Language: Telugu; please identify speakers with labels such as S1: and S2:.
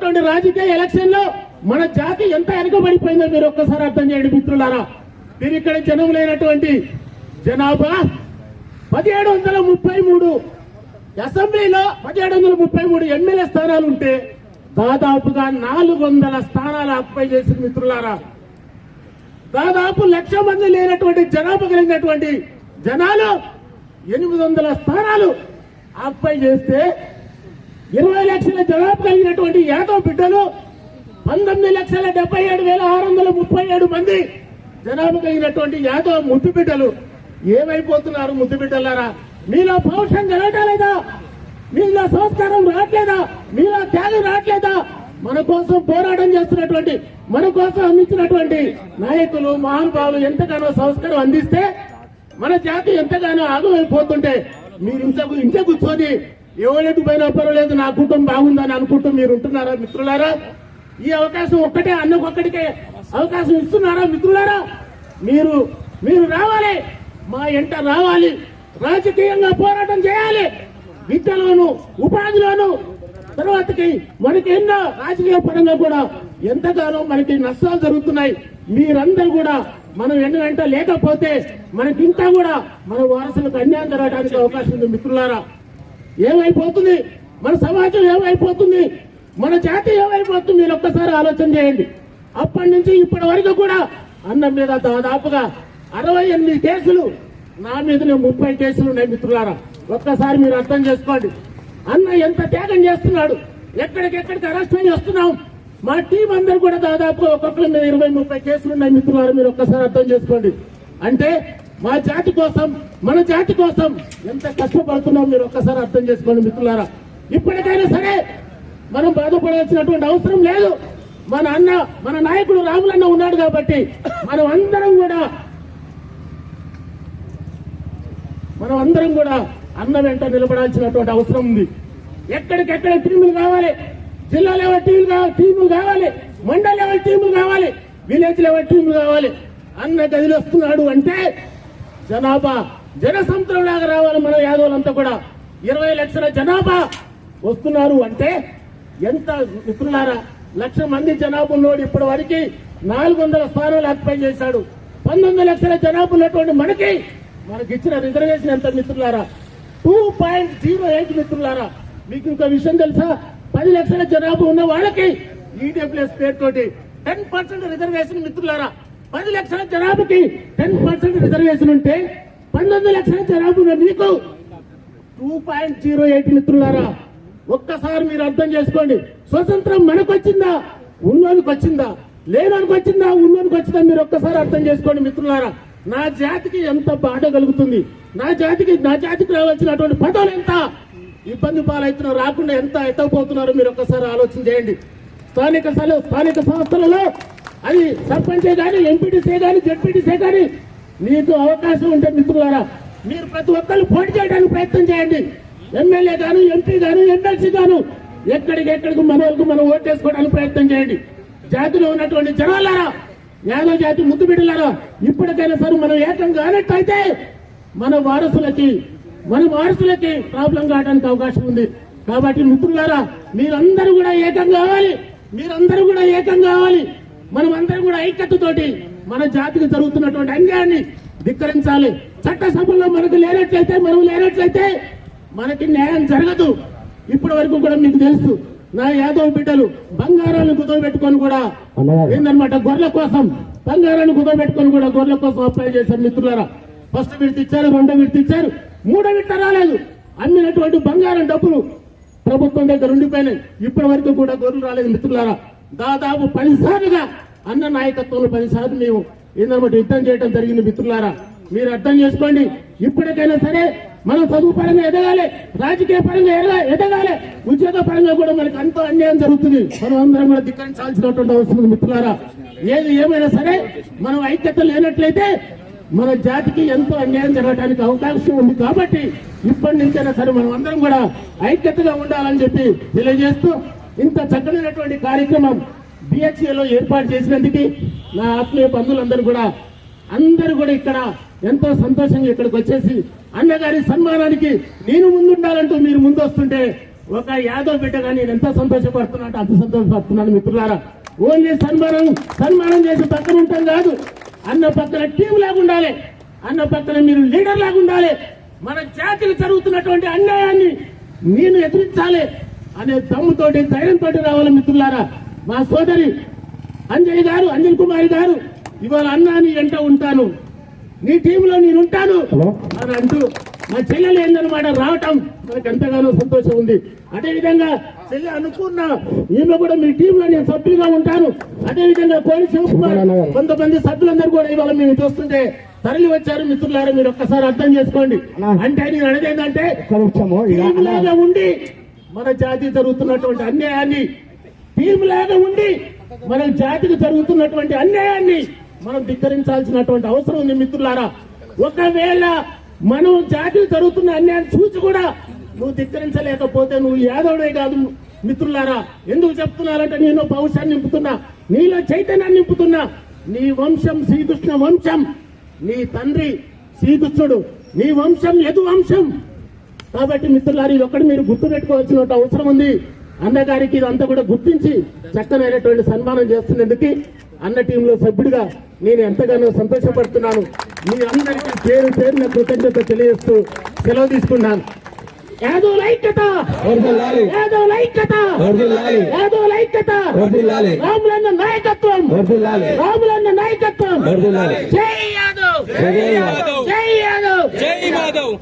S1: జరుగుతున్నటువంటి రాజకీయ ఎలక్షన్ లో మన జాతి ఎంత వెనుకబడిపోయిందో మీరు ఒక్కసారి అర్థం చేయండి మిత్రులారా. మీరు ఇక్కడ జనం లేనటువంటి జనాభా 1733, అసెంబ్లీలో 1733 ఎమ్మెల్యే స్థానాలు ఉంటే దాదాపుగా 400 స్థానాలు ఆక్యుపై చేసిన మిత్రులారా. దాదాపు 1,00,000 మంది లేనటువంటి జనాభా కలిగినటువంటి జనాలు 800 స్థానాలు ఆక్యుపై చేస్తే 20 లక్షల జనాభా కలిగినటువంటి యాదవ్ బిడ్డలు 19,77,637 మంది జనాభా కలిగినటువంటి యాదవ్ ముద్దు బిడ్డలు ఏమైపోతున్నారు? ముద్దు బిడ్డలారా, మీలో పౌరుషం జరగట్లేదా? మీలో సంస్కారం రావట్లేదా? మీలో త్యాగం రావట్లేదా? మన కోసం పోరాటం చేస్తున్నటువంటి, మన కోసం అందించినటువంటి నాయకులు మహానుభావులు ఎంతగానో సంస్కారం అందిస్తే మన జాతి ఎంతగానో ఆగమైపోతుంటే మీరు ఇంత కూర్చొని ఎవరికి పోయినా పర్వాలేదు నా కుటుంబం బాగుందని అనుకుంటూ మీరు ఉంటున్నారా మిత్రులారా? ఈ అవకాశం ఒక్కటే అన్నకొక్కడికే అవకాశం ఇస్తున్నారా మిత్రులారా? మీరు రావాలి, మా ఎంట రావాలి, రాజకీయంగా పోరాటం చేయాలి. విద్యలోను ఉపాధిలోను తర్వాతకి మనకి ఎన్నో రాజకీయ పరంగా కూడా ఎంతగానో మనకి నష్టాలు జరుగుతున్నాయి. మీరందరూ కూడా మనం వెంట లేకపోతే మనకింకా కూడా మన వారసులకు అన్యాయం జరగడానికి అవకాశం ఉంది మిత్రులారా. ఏమైపోతుంది మన సమాజం? ఏమైపోతుంది మన జాతి? ఏమైపోతుంది? మీరు ఒక్కసారి ఆలోచన చేయండి. అప్పటి నుంచి ఇప్పటి వరకు కూడా అన్న మీద దాదాపుగా 68 కేసులు, నా మీదనే 30 కేసులు ఉన్నాయి మిత్రులారా. ఒక్కసారి మీరు అర్థం చేసుకోండి. అన్న ఎంత త్యాగం చేస్తున్నాడు, ఎక్కడికెక్కడికి అరెస్ట్ అయ్యి వస్తున్నాం. మా టీం అందరూ కూడా దాదాపు ఒక్కొక్కరి మీద 20-30 కేసులు ఉన్నాయి మిత్రులారా. మీరు ఒక్కసారి అర్థం చేసుకోండి. అంటే మా జాతి కోసం, మన జాతి కోసం ఎంత కష్టపడుతున్నాం మీరు ఒక్కసారి అర్థం చేసుకోండి మిత్రులారా. ఇప్పటికైనా సరే మనం బాధపడాల్సినటువంటి అవసరం లేదు. మన అన్న, మన నాయకుడు రాములన్న ఉన్నాడు కాబట్టి మనం అందరం కూడా అన్న వెంట నిలబడాల్సినటువంటి అవసరం ఉంది. ఎక్కడికెక్కడ టీములు కావాలి, జిల్లా లెవెల్ టీములు కావాలి, మండల లెవెల్ టీములు కావాలి, విలేజ్ లెవెల్ టీములు కావాలి. అన్న గదిలో వస్తున్నాడు అంటే జనాభా జనసముద్రం లాగా రావాలి. మన యాదవులంతా కూడా 20 లక్షల జనాభా వస్తున్నారు అంటే ఎంత మిత్రులారా? 1,00,000 మంది జనాభా ఉన్నోడు ఇప్పటి వరకు 400 స్థానాలు ఆక్యుపై చేశాడు. 19 లక్షల జనాభా ఉన్నటువంటి మనకి ఇచ్చిన రిజర్వేషన్ ఎంత మిత్రులారా? 2.08 మిత్రులారా. మీకు ఇంకో విషయం తెలుసా? 10 లక్షల జనాభా ఉన్న వాళ్ళకి ఈడబ్ల్యూఎస్ పేరుతోటి 10% రిజర్వేషన్ మిత్రులారా. 10 లక్షల జనాభాకి 10% రిజర్వేషన్ ఉంటే 19 లక్షల జనాభా ఉన్న మీకు 2.08 మిత్రులారా. ఒక్కసారి మీరు అర్థం చేసుకోండి. స్వతంత్రం మనకు వచ్చిందా? ఉన్నోనికి వచ్చిందా? లేనోనికి వచ్చిందా? ఉన్నోనికి వచ్చిందా? మీరు ఒక్కసారి అర్థం చేసుకోండి మిత్రులారా. నా జాతికి ఎంత బాధ కలుగుతుంది, నా జాతికి రావాల్సినటువంటి పదవులు ఎంత ఇబ్బంది పాలవుతున్నారు, రాకుండా ఎంత ఎత్తపోతున్నారో మీరు ఒక్కసారి ఆలోచన చేయండి. స్థానిక సంస్థలలో అది సర్పంచే కానీ, ఎంపీటీసీ కానీ, జడ్పీటీసీ కానీ మీకు అవకాశం ఉంటే మిత్రులారా మీరు ప్రతి ఒక్కరు పోటీ చేయడానికి ప్రయత్నం చేయండి. ఎమ్మెల్యే గాను, ఎంపీ గాను, ఎమ్మెల్సీ గాను ఎక్కడికెక్కడికి మనం ఓటేసుకోవడానికి ప్రయత్నం చేయండి. జాతిలో ఉన్నటువంటి జనాలారా, యాదవ జాతి ముద్దు బిడ్డలారా, ఇప్పటికైనా సరే మనం ఏకం కానట్టయితే మన వారసులకి ప్రాబ్లం కావడానికి అవకాశం ఉంది. కాబట్టి మిత్రులారా మీరందరూ కూడా ఏకం కావాలి, మనం అందరం కూడా ఐక్యతతోటి మన జాతికి జరుగుతున్నటువంటి అన్యాయాన్ని ధిక్కరించాలి. చట్టసభల్లో మనం లేనట్లయితే మనకి న్యాయం జరగదు. ఇప్పటి వరకు కూడా మీకు తెలుసు, నా యాదవ్ బిడ్డలు బంగారాన్ని కుదవబెట్టుకొని కూడా ఏందనమాట గొర్రెల కోసం గొర్రెల కోసం అప్లై చేశారు మిత్రులారా. ఫస్ట్ విడత ఇచ్చారు, రెండో విడత ఇచ్చారు, మూడో విడత రాలేదు. అమ్మినటువంటి బంగారం డబ్బులు ప్రభుత్వం దగ్గర ఉండిపోయినాయి. ఇప్పటి వరకు కూడా గొర్రెలు రాలేదు మిత్రులారా. దాదాపు 10 సార్లుగా అన్న నాయకత్వంలో 10 సార్లు మేము ఏందనమాట యుద్ధం చేయడం జరిగింది మిత్రులారా. మీరు అర్థం చేసుకోండి. ఇప్పటికైనా సరే మనం చదువు పరంగా ఎదగాలి, రాజకీయ పరంగా ఎదగాలి, ఉద్యోగ పరంగా కూడా మనకి ఎంతో అన్యాయం జరుగుతుంది. మనం అందరం కూడా ధిక్కరించాల్సినటువంటి అవసరం మిత్రులారా. ఏది ఏమైనా సరే మనం ఐక్యత లేనట్లయితే మన జాతికి ఎంతో అన్యాయం జరగడానికి అవకాశం ఉంది. కాబట్టి ఇప్పటి నుంచైనా సరే మనం అందరం కూడా ఐక్యతగా ఉండాలని చెప్పి తెలియజేస్తూ ఇంత చక్కనైనటువంటి కార్యక్రమం బిహెచ్ఏలో ఏర్పాటు చేసినందుకు నా ఆత్మీయ బంధువులందరూ కూడా ఇక్కడ ఎంతో సంతోషంగా ఇక్కడికి వచ్చేసి అన్నగారి సన్మానానికి నేను ముందుండాలంటూ మీరు ముందు వస్తుంటే ఒక యాదవ్ బిడ్డగా నేను ఎంత సంతోషపడుతున్నా అంత సంతోషపడుతున్నాను మిత్రులారా. ఓన్లీ సన్మానం చేసి పక్కన ఉంటాం కాదు, అన్న పక్కన టీం లాగా ఉండాలి, అన్న పక్కన మీరు లీడర్ లాగా ఉండాలి. మన జాతికి జరుగుతున్నటువంటి అన్యాయాన్ని నేను ఎదిరించాలి అనే దమ్ముతోటి ధైర్యంతో రావాలి మిత్రులారా. మా సోదరి అంజలి కుమారి గారు ఇవాళ అన్నాని వెంట ఉంటాను, నీ టీంలో నేను ఉంటాను అని అంటూ మా చెల్లెలు ఏందన్నమాట రావటం మనకు ఎంతగానో సంతోషం ఉంది. అదేవిధంగా చెల్లె అనుకున్న ఈమె కూడా మీ టీంలో నేను సభ్యులుగా ఉంటాను. అదేవిధంగా కోడి శివకుమార్ కొంతమంది సభ్యులందరూ కూడా ఇవాళ మేము చూస్తుంటే తరలి వచ్చారు మిత్రులారా. మీరు ఒక్కసారి అర్థం చేసుకోండి. అంటే నేను అడిగేందంటే టీం లాగా ఉండి మన జాతి జరుగుతున్నటువంటి అన్యాయాన్ని, టీం లాగా ఉండి మన జాతికి జరుగుతున్నటువంటి అన్యాయాన్ని మనం ధిక్కరించాల్సినటువంటి అవసరం ఉంది మిత్రులారా. ఒకవేళ మనం జాతికి జరుగుతున్న అన్యాయాన్ని చూసి కూడా నువ్వు ధిక్కరించలేకపోతే నువ్వు యాదవుడే కాదు మిత్రులారా. ఎందుకు చెప్తున్నారంటే నేను భవిష్యాన్ని నింపుతున్నా, నీలో చైతన్యాన్ని నింపుతున్నా. నీ వంశం శ్రీకృష్ణ వంశం, నీ తండ్రి శ్రీకృష్ణుడు, నీ వంశం యదు వంశం. కాబట్టి మిత్రులారా ఇది ఒక్కటి మీరు గుర్తు పెట్టుకోవాల్సిన అవసరం ఉంది. అన్నగారికి ఇదంతా కూడా గుర్తించి చక్కనైనటువంటి సన్మానం చేస్తున్నందుకు అన్న టీంలో సభ్యుడిగా నేను ఎంతగానో సంతోషపడుతున్నాను. మీ అందరికీ పేరు పేరున కృతజ్ఞత తెలియజేస్తూ సెలవు తీసుకున్నాను. యాదవ్ ఐక్యత, యాదవ్ ఐక్యత, యాదవ్ ఐక్యత, రాములన్న నాయకత్వం, రాములన్న నాయకత్వం. జై యాదవ్, జై యాదవ్, జై యాదవ్, జై మాధవ్.